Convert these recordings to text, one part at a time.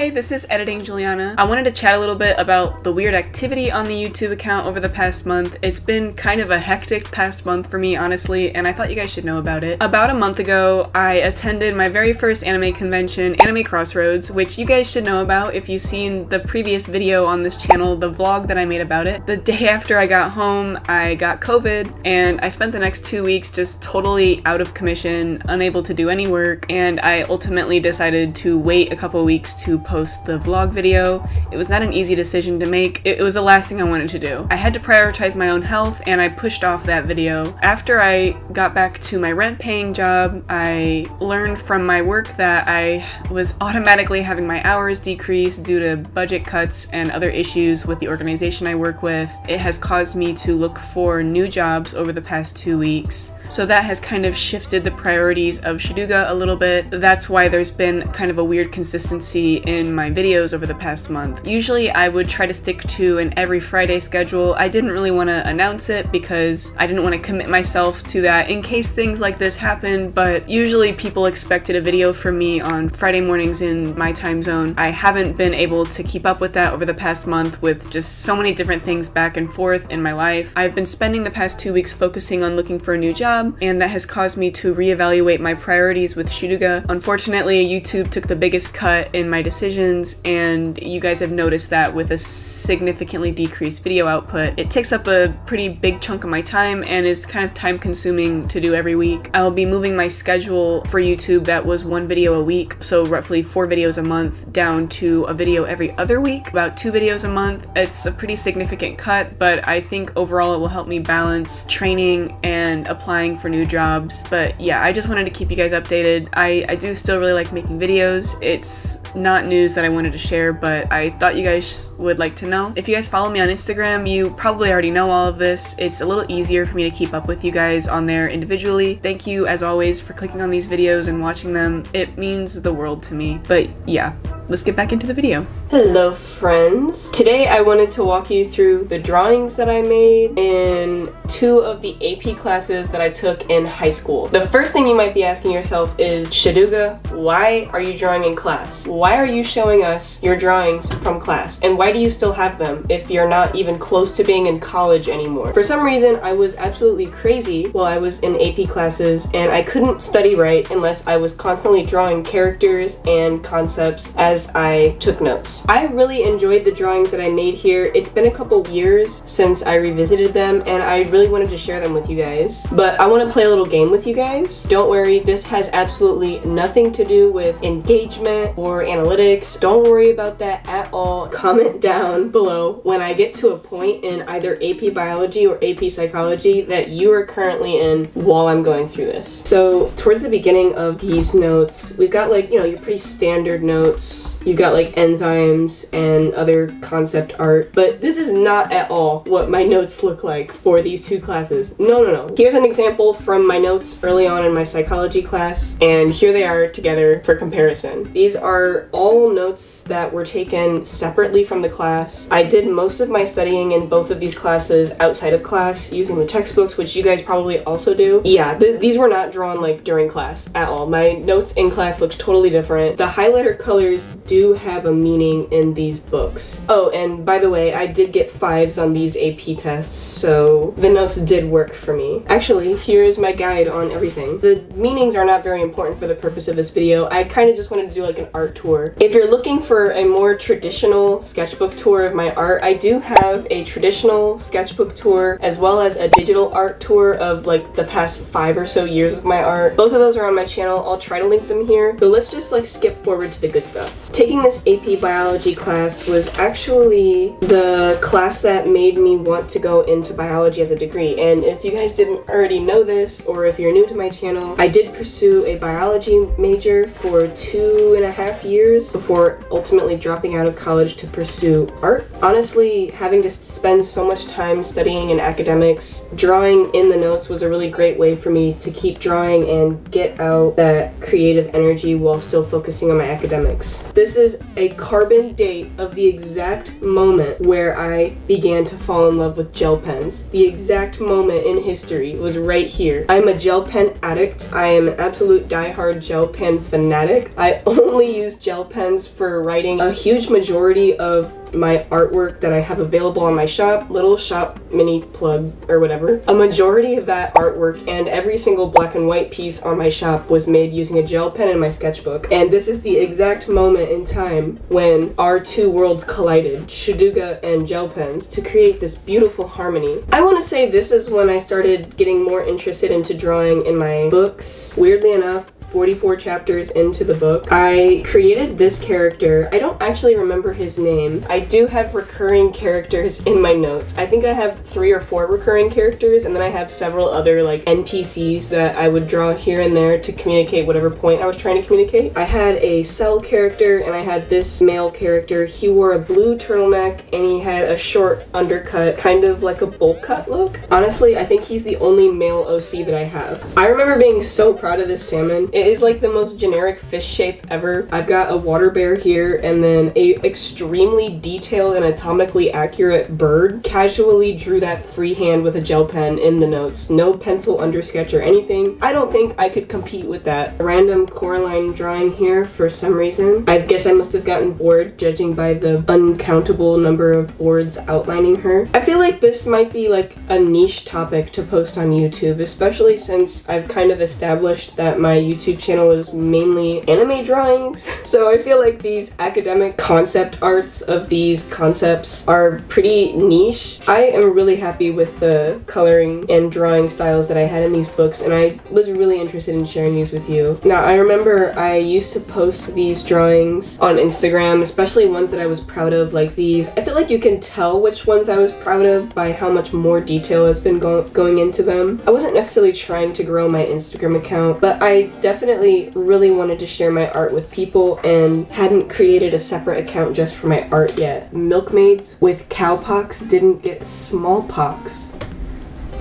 Hi, this is Editing Juliana. I wanted to chat a little bit about the weird activity on the YouTube account over the past month. It's been kind of a hectic past month for me, honestly, and I thought you guys should know about it. About a month ago, I attended my very first anime convention, Anime Crossroads, which you guys should know about if you've seen the previous video on this channel, the vlog that I made about it. The day after I got home, I got COVID, and I spent the next 2 weeks just totally out of commission, unable to do any work, and I ultimately decided to wait a couple weeks to post the vlog video. It was not an easy decision to make. It was the last thing I wanted to do. I had to prioritize my own health, and I pushed off that video. After I got back to my rent-paying job, I learned from my work that I was automatically having my hours decrease due to budget cuts and other issues with the organization I work with. It has caused me to look for new jobs over the past 2 weeks. So that has kind of shifted the priorities of Shiduga a little bit. That's why there's been kind of a weird consistency in my videos over the past month. Usually I would try to stick to an every Friday schedule. I didn't really want to announce it because I didn't want to commit myself to that in case things like this happen, but usually people expected a video from me on Friday mornings in my time zone. I haven't been able to keep up with that over the past month with just so many different things back and forth in my life. I've been spending the past 2 weeks focusing on looking for a new job, and that has caused me to reevaluate my priorities with Shiduga. Unfortunately, YouTube took the biggest cut in my decisions, and you guys have noticed that with a significantly decreased video output. It takes up a pretty big chunk of my time and is kind of time consuming to do every week. I'll be moving my schedule for YouTube that was 1 video a week, so roughly 4 videos a month, down to a video every other week, about 2 videos a month. It's a pretty significant cut, but I think overall it will help me balance training and applying for new jobs. But yeah, I just wanted to keep you guys updated. I do still really like making videos. It's not news that I wanted to share, but I thought you guys would like to know. If you guys follow me on Instagram, you probably already know all of this. It's a little easier for me to keep up with you guys on there individually. Thank you, as always, for clicking on these videos and watching them. It means the world to me. But yeah, let's get back into the video. Hello friends! Today I wanted to walk you through the drawings that I made in 2 of the AP classes that I took in high school. The first thing you might be asking yourself is, Shiduga, why are you drawing in class? Why are you showing us your drawings from class? And why do you still have them if you're not even close to being in college anymore? For some reason, I was absolutely crazy while I was in AP classes, and I couldn't study right unless I was constantly drawing characters and concepts as I took notes. I really enjoyed the drawings that I made here. It's been a couple years since I revisited them, and I really wanted to share them with you guys. But I want to play a little game with you guys. Don't worry, this has absolutely nothing to do with engagement or analytics. Don't worry about that at all. Comment down below when I get to a point in either AP Biology or AP Psychology that you are currently in while I'm going through this. So towards the beginning of these notes, we've got like, you know, your pretty standard notes. You've got like enzymes and other concept art, but this is not at all what my notes look like for these 2 classes. No. Here's an example from my notes early on in my psychology class, and here they are together for comparison. These are all notes that were taken separately from the class. I did most of my studying in both of these classes outside of class using the textbooks, which you guys probably also do. Yeah, these were not drawn like during class at all. My notes in class looked totally different. The highlighter colors do have a meaning in these books. Oh, and by the way, I did get 5s on these AP tests, so the notes did work for me. Actually, here's my guide on everything. The meanings are not very important for the purpose of this video. I kind of just wanted to do like an art tour. If you're looking for a more traditional sketchbook tour of my art, I do have a traditional sketchbook tour as well as a digital art tour of like the past 5 or so years of my art. Both of those are on my channel. I'll try to link them here. So let's just like skip forward to the good stuff. Taking this AP Biology class was actually the class that made me want to go into biology as a degree. And if you guys didn't already know this, or if you're new to my channel, I did pursue a biology major for 2.5 years before ultimately dropping out of college to pursue art. Honestly, having to spend so much time studying in academics, drawing in the notes was a really great way for me to keep drawing and get out that creative energy while still focusing on my academics. This This is a carbon date of the exact moment where I began to fall in love with gel pens. The exact moment in history was right here. I'm a gel pen addict. I am an absolute diehard gel pen fanatic. I only use gel pens for writing a huge majority of my artwork that I have available on my shop, little shop mini plug or whatever. A majority of that artwork and every single black and white piece on my shop was made using a gel pen in my sketchbook. And this is the exact moment in time when our two worlds collided, Sudoku and gel pens, to create this beautiful harmony. I want to say this is when I started getting more interested into drawing in my books. Weirdly enough, 44 chapters into the book, I created this character. I don't actually remember his name. I do have recurring characters in my notes. I think I have 3 or 4 recurring characters, and then I have several other like NPCs that I would draw here and there to communicate whatever point I was trying to communicate. I had a Cell character, and I had this male character. He wore a blue turtleneck, and he had a short undercut, kind of like a bowl cut look. Honestly, I think he's the only male OC that I have. I remember being so proud of this salmon. It is like the most generic fish shape ever. I've got a water bear here and then a extremely detailed and anatomically accurate bird. Casually drew that freehand with a gel pen in the notes. No pencil under sketch or anything. I don't think I could compete with that. A random Coraline drawing here for some reason. I guess I must have gotten bored judging by the uncountable number of boards outlining her. I feel like this might be like a niche topic to post on YouTube, especially since I've kind of established that my YouTube channel is mainly anime drawings. So I feel like these academic concept arts of these concepts are pretty niche. I am really happy with the coloring and drawing styles that I had in these books, and I was really interested in sharing these with you. Now, I remember I used to post these drawings on Instagram, especially ones that I was proud of, like these. I feel like you can tell which ones I was proud of by how much more detail has been going into them. I wasn't necessarily trying to grow my Instagram account, but I definitely really wanted to share my art with people and hadn't created a separate account just for my art yet. Milkmaids with cowpox didn't get smallpox.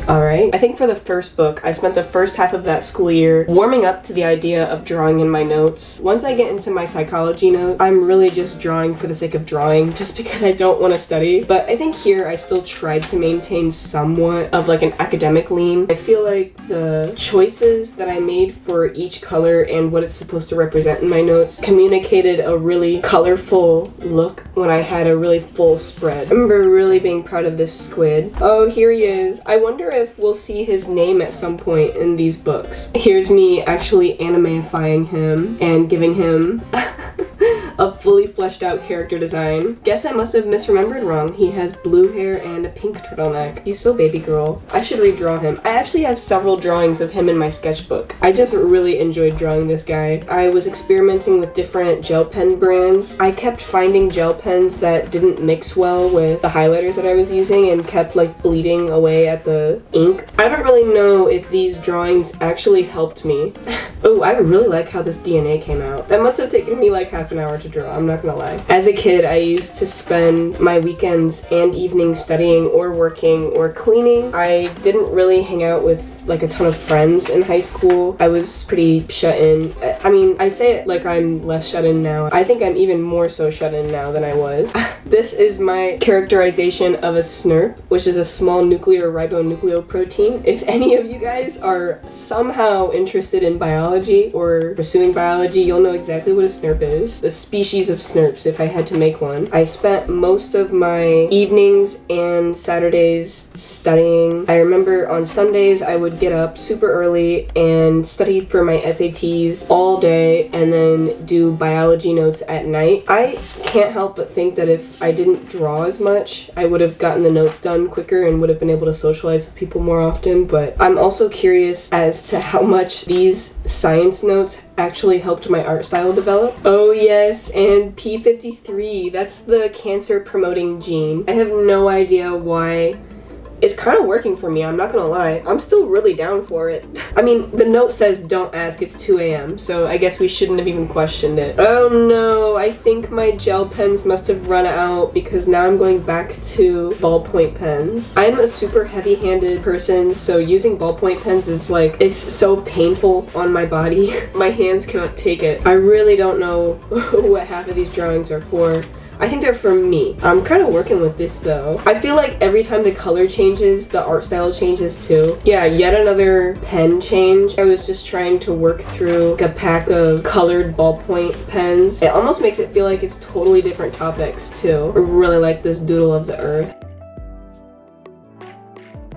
Alright. I think for the first book, I spent the first half of that school year warming up to the idea of drawing in my notes. Once I get into my psychology note, I'm really just drawing for the sake of drawing, just because I don't want to study. But I think here I still tried to maintain somewhat of like an academic lean. I feel like the choices that I made for each color and what it's supposed to represent in my notes communicated a really colorful look when I had a really full spread. I remember really being proud of this squid. Oh, here he is. I wonder if we'll see his name at some point in these books. Here's me actually animifying him and giving him a fully fleshed out character design. Guess I must have misremembered wrong. He has blue hair and a pink turtleneck. He's so baby girl. I should redraw him. I actually have several drawings of him in my sketchbook. I just really enjoyed drawing this guy. I was experimenting with different gel pen brands. I kept finding gel pens that didn't mix well with the highlighters that I was using and kept like bleeding away at the ink. I don't really know if these drawings actually helped me. Oh, I really like how this DNA came out. That must have taken me like half an hour to draw, I'm not gonna lie. As a kid, I used to spend my weekends and evenings studying or working or cleaning. I didn't really hang out with like a ton of friends in high school. I was pretty shut in. I mean, I say it like I'm less shut in now. I think I'm even more so shut in now than I was. This is my characterization of a SNRP, which is a small nuclear ribonucleoprotein. If any of you guys are somehow interested in biology or pursuing biology, you'll know exactly what a SNRP is. The species of SNRPs, if I had to make one. I spent most of my evenings and Saturdays studying. I remember on Sundays I would get up super early and study for my SATs all day and then do biology notes at night. I can't help but think that if I didn't draw as much, I would have gotten the notes done quicker and would have been able to socialize with people more often, but I'm also curious as to how much these science notes actually helped my art style develop. Oh yes, and P53, that's the cancer promoting gene. I have no idea why it's kind of working for me, I'm not gonna lie. I'm still really down for it. I mean, the note says don't ask, it's 2 a.m. so I guess we shouldn't have even questioned it. Oh no, I think my gel pens must have run out because now I'm going back to ballpoint pens. I'm a super heavy-handed person, so using ballpoint pens is like, it's so painful on my body. My hands cannot take it. I really don't know what half of these drawings are for. I think they're for me. I'm kind of working with this though. I feel like every time the color changes, the art style changes too. Yeah, yet another pen change. I was just trying to work through a pack of colored ballpoint pens. It almost makes it feel like it's totally different topics too. I really like this doodle of the earth.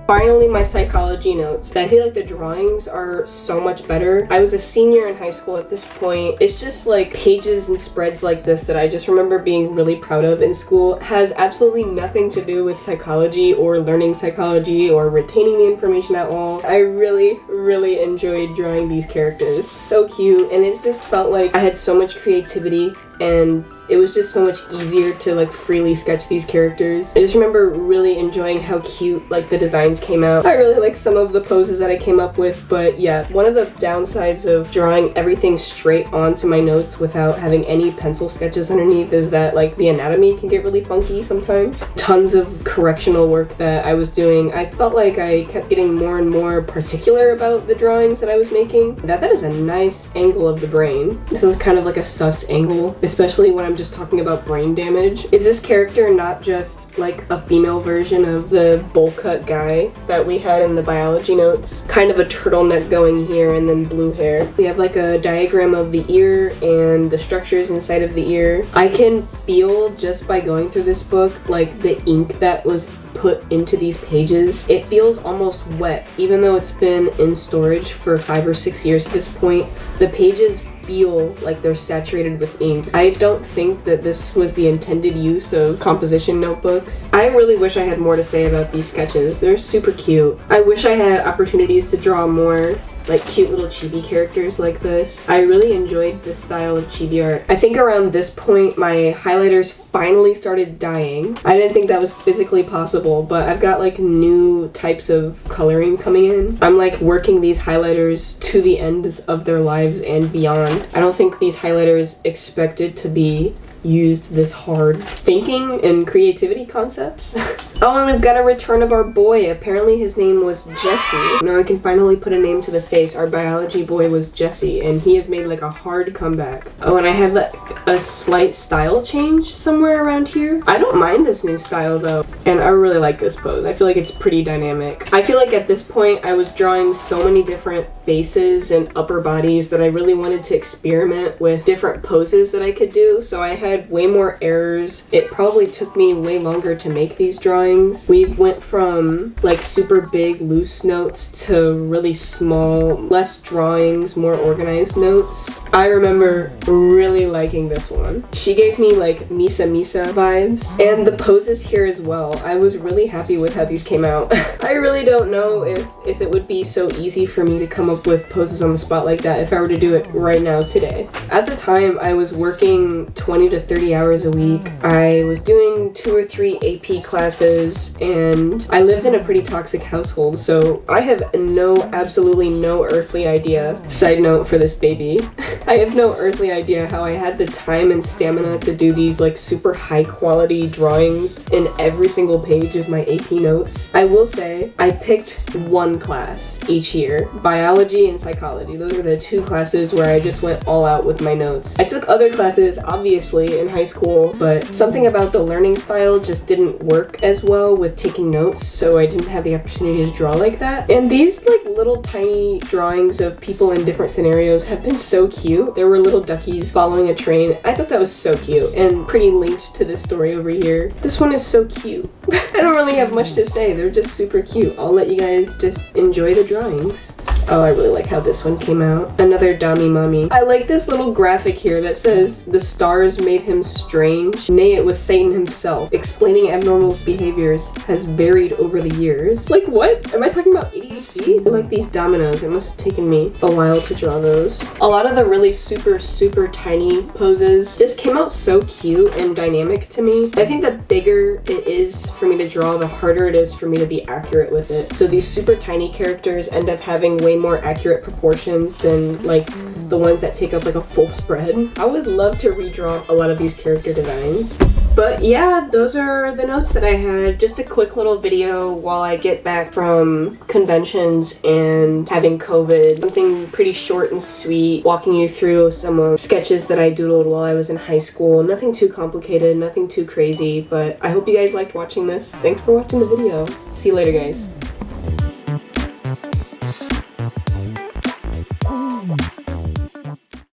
Finally, my psychology notes. I feel like the drawings are so much better. I was a senior in high school at this point. It's just like pages and spreads like this that I just remember being really proud of in school. It has absolutely nothing to do with psychology or learning psychology or retaining the information at all. I really enjoyed drawing these characters. So cute, and it just felt like I had so much creativity and it was just so much easier to like freely sketch these characters. I just remember really enjoying how cute like the designs came out. I really like some of the poses that I came up with, but yeah, one of the downsides of drawing everything straight onto my notes without having any pencil sketches underneath is that like the anatomy can get really funky sometimes. Tons of correctional work that I was doing. I felt like I kept getting more and more particular about the drawings that I was making. That is a nice angle of the brain. This is kind of like a sus angle, especially when I'm just talking about brain damage. Is this character not just like a female version of the bowl cut guy that we had in the biology notes? Kind of a turtleneck going here and then blue hair. We have like a diagram of the ear and the structures inside of the ear. I can feel just by going through this book like the ink that was put into these pages. It feels almost wet, even though it's been in storage for 5 or 6 years at this point. The pages feel like they're saturated with ink. I don't think that this was the intended use of composition notebooks. I really wish I had more to say about these sketches. They're super cute. I wish I had opportunities to draw more like cute little chibi characters like this. I really enjoyed this style of chibi art. I think around this point my highlighters finally started dying. I didn't think that was physically possible, but I've got like new types of coloring coming in. I'm like working these highlighters to the ends of their lives and beyond. I don't think these highlighters expected to be used this hard. Thinking and creativity concepts. Oh, and we've got a return of our boy. Apparently his name was Jesse. Now I can finally put a name to the face. Our biology boy was Jesse, and he has made like a hard comeback. Oh, and I had like a slight style change somewhere around here. I don't mind this new style though, and I really like this pose. I feel like it's pretty dynamic. I feel like at this point I was drawing so many different faces and upper bodies that I really wanted to experiment with different poses that I could do, so I had way more errors. It probably took me way longer to make these drawings. We went from like super big loose notes to really small, less drawings, more organized notes. I remember really liking this one. She gave me like Misa Misa vibes, and the poses here as well. I was really happy with how these came out. I really don't know if it would be so easy for me to come up with poses on the spot like that if I were to do it right now today. At the time I was working 20 to 30 hours a week. I was doing 2 or 3 AP classes, and I lived in a pretty toxic household, so I have absolutely no earthly idea. Side note for this baby. I have no earthly idea how I had the time and stamina to do these like super high quality drawings in every single page of my AP notes. I will say I picked one class each year, biology and psychology. Those are the 2 classes where I just went all out with my notes. I took other classes obviously in high school, but something about the learning style just didn't work as well with taking notes, so I didn't have the opportunity to draw like that. And these like little tiny drawings of people in different scenarios have been so cute. There were little duckies following a train. I thought that was so cute and pretty linked to this story over here. This one is so cute. I don't really have much to say. They're just super cute. I'll let you guys just enjoy the drawings. Oh, I really like how this one came out. Another Dami Mommy. I like this little graphic here that says, "The stars made him strange. Nay, it was Satan himself. Explaining abnormal behaviors has varied over the years." Like, what? Am I talking about ADHD? I like these dominoes. It must have taken me a while to draw those. A lot of the really super tiny poses just came out so cute and dynamic to me. I think the bigger it is for me to draw, the harder it is for me to be accurate with it. So these super tiny characters end up having way more accurate proportions than like the ones that take up like a full spread. I would love to redraw a lot of these character designs. But yeah, those are the notes that I had. Just a quick little video while I get back from conventions and having COVID. Something pretty short and sweet, walking you through some sketches that I doodled while I was in high school. Nothing too complicated, nothing too crazy, but I hope you guys liked watching this. Thanks for watching the video. See you later, guys.